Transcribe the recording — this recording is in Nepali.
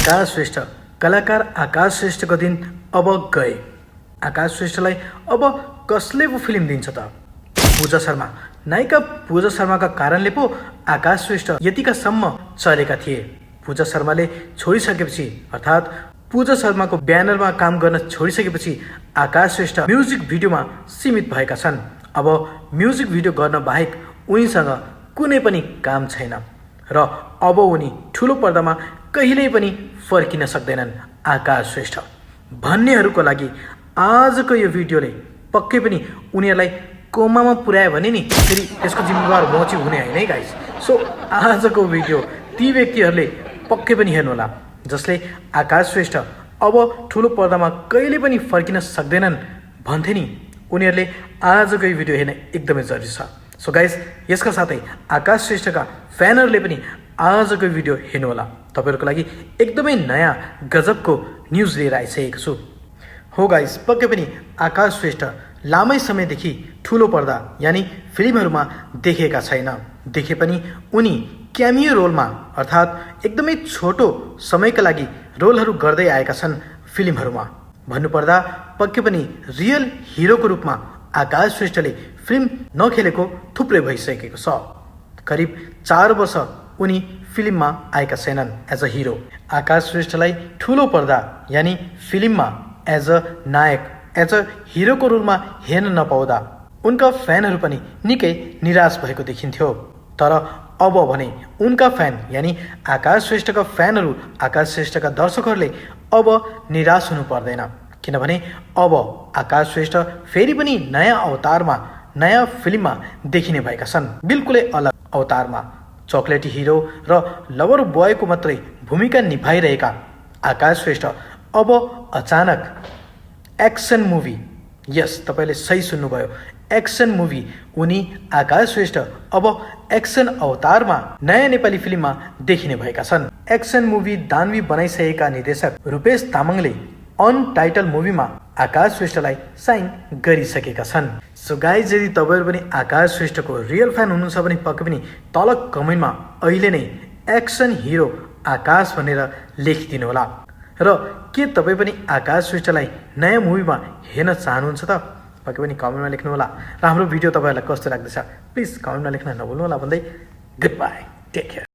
आकाश श्रेष्ठ कलाकार आकाश श्रेष्ठको दिन अब गए। आकाश श्रेष्ठलाई अब कसले पो फिल्म दिन्छ त? पूजा शर्मा। नायिका पूजा शर्माका कारणले पो आकाश श्रेष्ठ यतिकासम्म चलेका थिए। पूजा शर्माले छोडिसकेपछि अर्थात् पूजा शर्माको ब्यानरमा काम गर्न छोडिसकेपछि आकाश श्रेष्ठ म्युजिक भिडियोमा सीमित भएका छन्। अब म्युजिक भिडियो गर्न बाहेक उनीसँग कुनै पनि काम छैन र अब उनी ठुलो पर्दामा कहिल्यै पनि फर्किन सक्दैनन्। आकाश श्रेष्ठ भन्नेहरूको लागि आजको यो भिडियोले पक्कै पनि उनीहरूलाई कोमामा पुर्यायो भने नि फेरि त्यसको जिम्मेवार म चाहिँ हुने होइन है गाइस। सो आजको भिडियो ती व्यक्तिहरूले पक्कै पनि हेर्नुहोला जसले आकाश श्रेष्ठ अब ठुलो पर्दामा कहिले पनि फर्किन सक्दैनन् भन्थे नि, उनीहरूले आजको यो भिडियो हेर्न एकदमै जरुरी छ। सो गाइस, यसका साथै आकाश श्रेष्ठका फ्यानहरूले पनि आजको भिडियो हेर्नुहोला। तपाईँहरूको लागि एकदमै नयाँ गजबको न्युज लिएर आइसकेको छु। हो गाइस, पक्कै पनि आकाश श्रेष्ठ लामै समयदेखि ठुलो पर्दा यानि फिल्महरूमा देखेका छैन। देखे पनि उनी क्यामियो रोलमा अर्थात् एकदमै छोटो समयका लागि रोलहरू गर्दै आएका छन् फिल्महरूमा। भन्नुपर्दा पक्कै पनि रियल हिरोको रूपमा आकाश श्रेष्ठले फिल्म नखेलेको थुप्रै भइसकेको छ। करिब 4 वर्ष उनी फिल्ममा आएका छैनन् एज अ हिरो। आकाश श्रेष्ठलाई ठुलो पर्दा यानि फिल्ममा एज अ नायक एज अ हिरोको रोलमा हेर्न नपाउँदा उनका फ्यानहरू पनि निकै निराश भएको देखिन्थ्यो। तर अब भने उनका फ्यान यानि आकाश श्रेष्ठका फ्यानहरू, आकाश श्रेष्ठका दर्शकहरूले अब निराश हुनु पर्दैन, किनभने अब आकाश श्रेष्ठ फेरि पनि नयाँ अवतारमा नयाँ फिल्ममा देखिने भएका छन्। बिल्कुलै अलग अवतारमा चकलेटी हिरो र लभर बोयको मात्रै भूमिका निभाइरहेका आकाश श्रेष्ठ अब अचानक एक्सन मुभी, यस तपाईँले सही सुन्नुभयो, एक्सन मुभी उनी आकाश श्रेष्ठ अब एक्सन अवतारमा नयाँ नेपाली फिल्ममा देखिने भएका छन्। एक्सन मुभी दानवी बनाइसकेका निर्देशक रूपेश तामाङले अनटाइटल मुभीमा आकाश श्रेष्ठलाई साइन गरिसकेका छन्। सो गाइज, यदि तपाईँहरू पनि आकाश श्रेष्ठको रियल फ्यान हुनुहुन्छ भने पक्कै पनि तल कमेन्टमा अहिले नै एक्सन हिरो आकाश भनेर लेखिदिनु होला। र के तपाईँ पनि आकाश श्रेष्ठलाई नयाँ मुभीमा हेर्न चाहनुहुन्छ त? पक्कै पनि कमेन्टमा लेख्नु होला। र हाम्रो भिडियो तपाईँहरूलाई कस्तो लाग्दैछ प्लिज कमेन्टमा लेख्न नभुल्नु होला भन्दै गुड बाई, टेक केयर।